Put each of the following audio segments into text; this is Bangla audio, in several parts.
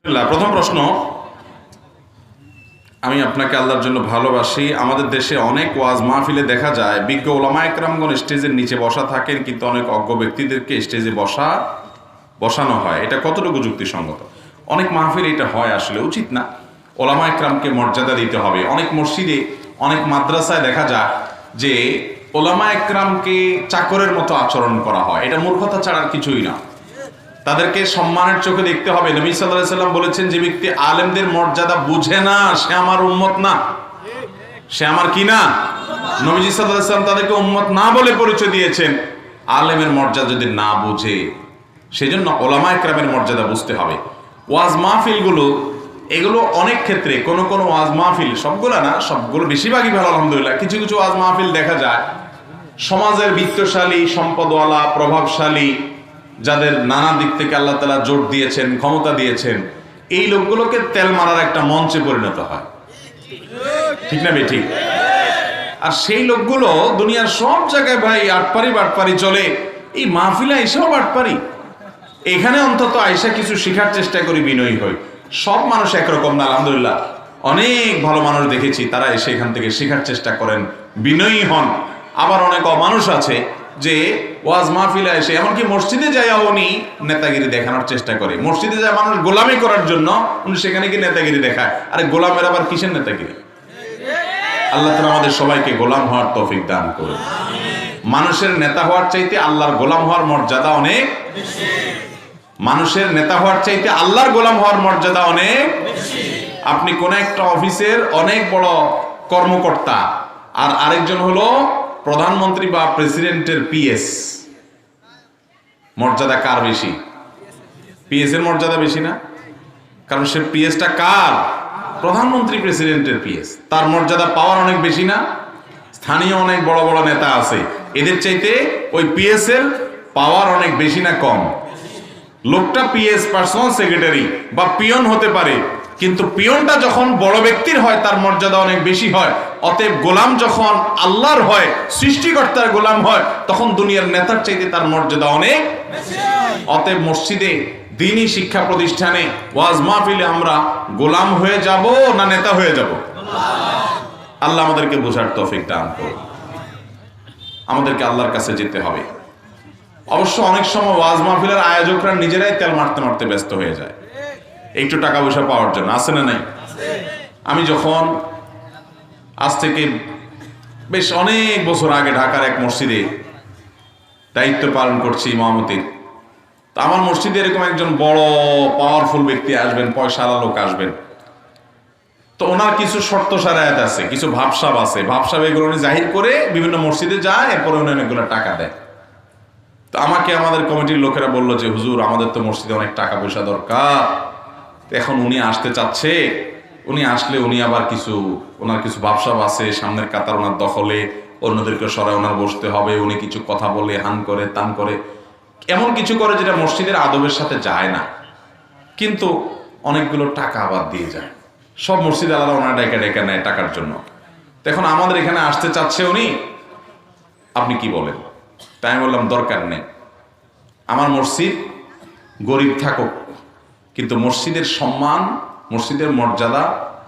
প্রথম প্রশ্ন, আমি আপনাকে আল্লাহর জন্য ভালোবাসি। আমাদের দেশে অনেক ওয়াজ মাহফিলে দেখা যায় বিজ্ঞ ওলামা একরামগণ স্টেজের নিচে বসা থাকেন, কিন্তু অনেক অজ্ঞ ব্যক্তিদেরকে স্টেজে বসানো হয়। এটা কতটুকু যুক্তিসঙ্গত? অনেক মাহফিল এটা হয়, আসলে উচিত না। ওলামা একরামকে মর্যাদা দিতে হবে। অনেক মসজিদে, অনেক মাদ্রাসায় দেখা যায় যে ওলামা একরামকে চাকরের মতো আচরণ করা হয়। এটা মূর্খতা ছাড়া আর কিছুই না। তাদেরকে সম্মানের চোখে দেখতে হবে। নবী সাল্লাল্লাহু আলাইহি সাল্লাম বলেছেন, যে ব্যক্তি আলেমদের মর্যাদা বুঝে না সে আমার উম্মত না। সে আমার কি না? নবীজি সাল্লাল্লাহু আলাইহি সাল্লাম তাদেরকে উম্মত না বলে পরিচয় দিয়েছেন, আলেমের মর্যাদা যদি না বুঝে। সেজন্য ওলামা একরামের মর্যাদা বুঝতে হবে। ওয়াজ মাহফিলগুলো, এগুলো অনেক ক্ষেত্রে কোন ওয়াজ মাহফিল, সবগুলো না, সবগুলো বেশিরভাগই ভালো আলহামদুলিল্লাহ। কিছু কিছু ওয়াজ মাহফিল দেখা যায় সমাজের বিত্তশালী, সম্পদওয়ালা, প্রভাবশালী, যাদের নানা দিক থেকে আল্লাহ তাআলা জোর দিয়েছেন, ক্ষমতা দিয়েছেন, এই লোকগুলোকে তেল মারার একটা মঞ্চে পরিণত হয়। ঠিক না ভাই? ঠিক। আর সেই লোকগুলো দুনিয়ার সব জায়গায় ভাই বাটপারি চলে, এই মাহফিলে এসেও বাটপারি। এখানে অন্তত আইসা কিছু শেখার চেষ্টা করি, বিনয়ী হই। সব মানুষ একরকম না আলহামদুলিল্লাহ। অনেক ভালো মানুষ দেখেছি, তারা এসে এখান থেকে শেখার চেষ্টা করেন, বিনয়ী হন। আবার অনেক অমানুষ আছে যে ওয়াজ মাহফিলে এসে, এমনকি মসজিদে যায় উনি নেতাগিরি দেখানোর চেষ্টা করে। মসজিদে যায় মানুষ গোলামি করার জন্য, উনি সেখানে কি নেতাগিরি দেখায়। আরে গোলামের আবার কিসের নেতাগিরি? আল্লাহ তাআলা আমাদের সবাইকে গোলাম হওয়ার তৌফিক দান করুন। মানুষের নেতা হওয়ার চাইতে আল্লাহর গোলাম হওয়ার মর্যাদা অনেক বেশি। মানুষের নেতা হওয়ার চাইতে আল্লাহর গোলাম হওয়ার মর্যাদা অনেক বেশি। আপনি কোন একটা অফিসের অনেক বড় কর্মকর্তা, আর আরেকজন হলো প্রধানমন্ত্রী বা প্রেসিডেন্টের পিএস, মর্যাদা কার বেশি? পিএস এর মর্যাদা বেশি না? কারণ সে পিএসটা কার? প্রধানমন্ত্রী প্রেসিডেন্টের পিএস। তার মর্যাদা পাওয়ার অনেক বেশি না? স্থানীয় অনেক বড় বড় নেতা আছে, এদের চাইতে ওই পিএস এর পাওয়ার অনেক বেশি না কম? লোকটা পিএস, পার্সোনাল সেক্রেটারি বা পিয়ন হতে পারে, কিন্তু পিয়নটা যখন বড় ব্যক্তির হয় তার মর্যাদা অনেক বেশি হয়। অতএব গোলাম যখন আল্লাহর হয়, সৃষ্টিকর্তার গোলাম হয়, তখন দুনিয়ার নেতার চাইতে তার মর্যাদা অনেক বেশি। অতএব মসজিদে, দ্বীনি শিক্ষা প্রতিষ্ঠানে, ওয়াজ মাহফিলে আমরা গোলাম হয়ে যাব না নেতা হয়ে যাব? আল্লাহ আমাদেরকে বোঝার তৌফিক দান করুন। আমাদেরকে আল্লাহর কাছে যেতে হবে। অবশ্য অনেক সময় ওয়াজ মাহফিলের আয়োজকরা নিজেরাই তেল মারতে ব্যস্ত হয়ে যায় একটু টাকা পয়সা পাওয়ার জন্য। আছে না নাই? আমি যখন আজ থেকে বেশ অনেক বছর আগে ঢাকার এক মসজিদে দায়িত্ব পালন করছি ইমামতির, তো আমার মসজিদে এরকম একজন বড় পাওয়ারফুল ব্যক্তি আসবেন, পয়সাওয়ালা লোক আসবেন। তো ওনার কিছু শর্ত সারায়াত আছে, কিছু ভাবসাব আছে। ভাবসাব এগুলো উনি জাহির করে বিভিন্ন মসজিদে যায়, এরপরে উনি অনেকগুলো টাকা দেয়। তো আমাকে আমাদের কমিটির লোকেরা বললো যে, হুজুর আমাদের তো মসজিদে অনেক টাকা পয়সা দরকার, এখন উনি আসতে চাচ্ছে, উনি আসলে উনি আবার ওনার কিছু ভাবসাব আছে, সামনের কাতার ওনার দখলে, অন্যদেরকে সরায় ওনার বসতে হবে, উনি কিছু কথা বলে, হান করে, তান করে, এমন কিছু করে যেটা মসজিদের আদবের সাথে যায় না, কিন্তু অনেকগুলো টাকা আবার দিয়ে যায়। সব মসজিদ আলাদা ওনার ডেকে নেয় টাকার জন্য। তো এখন আমাদের এখানে আসতে চাচ্ছে উনি, আপনি কি বলেন? তাই আমি বললাম, দরকার নেই, আমার মসজিদ গরিব থাকুক, কিন্তু মসজিদের সম্মান, মসজিদের মর্যাদা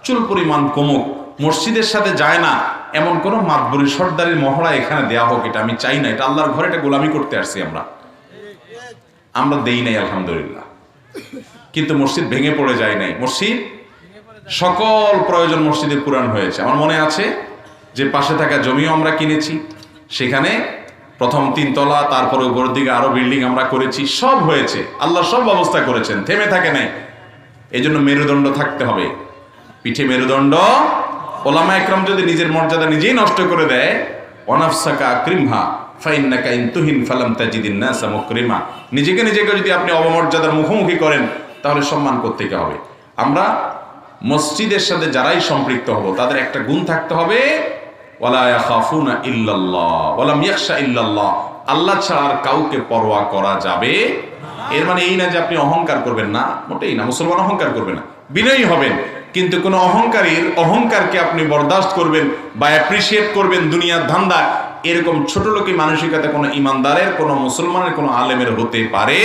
চুল পরিমাণ কমুক, মসজিদের সাথে যায় না এমন কোন মাতবরি সর্দারের মহড়া এখানে দেয়া হোক, এটা আমি চাই না। এটা আল্লাহর ঘরে, এটা গোলামি করতে আসছি আমরা দেই নাই আলহামদুলিল্লাহ। কিন্তু মসজিদ ভেঙে পড়ে যায় নাই, মসজিদ সকল প্রয়োজন মসজিদে পূরণ হয়েছে। আমার মনে আছে যে পাশে থাকা জমিও আমরা কিনেছি, সেখানে প্রথম 3 তলা, তারপরে উপরের দিকে আরো বিল্ডিং আমরা করেছি, সব হয়েছে। আল্লাহ সব ব্যবস্থা করেছেন, থেমে থাকে নাই। এই জন্য মেরুদণ্ড থাকতে হবে, পিঠে মেরুদণ্ড। ওলামা একরাম যদি নিজের মর্যাদা নিজেই নষ্ট করে দেয়, ওয়ানাফসাকা আকরিমহা ফাইন্নাকা ইন তুহিন ফালাম তাজিদিন নাসা মুকরিমা, নিজেকে যদি আপনি অবমর্যাদার মুখোমুখি করেন, তাহলে সম্মান করতে হবে। আমরা মসজিদের সাথে যারাই সম্পৃক্ত হব, তাদের একটা গুণ থাকতে হবে, ওয়ালা ইয়াখাফুনা ইল্লাল্লাহ ওয়ালাম ইয়াখশা ইল্লাল্লাহ, আল্লাহ ছাড়া আর কাউকে পরোয়া করা যাবে। এর মানে এই না যে আপনি অহংকার করবেন না, মোটেই না। মুসলমান অহংকার করবে না, বিনয়ী হবেন। কিন্তু কোন অহংকারকে আপনি বরদাস্ত করবেন বা অ্যাপ্রিসিয়েট করবেন দুনিয়ার ধান্দা, এরকম ছোট লোকী মানসিকতা কোনো ইমানদারের, কোনো মুসলমানের, কোনো আলেমের হতে পারে।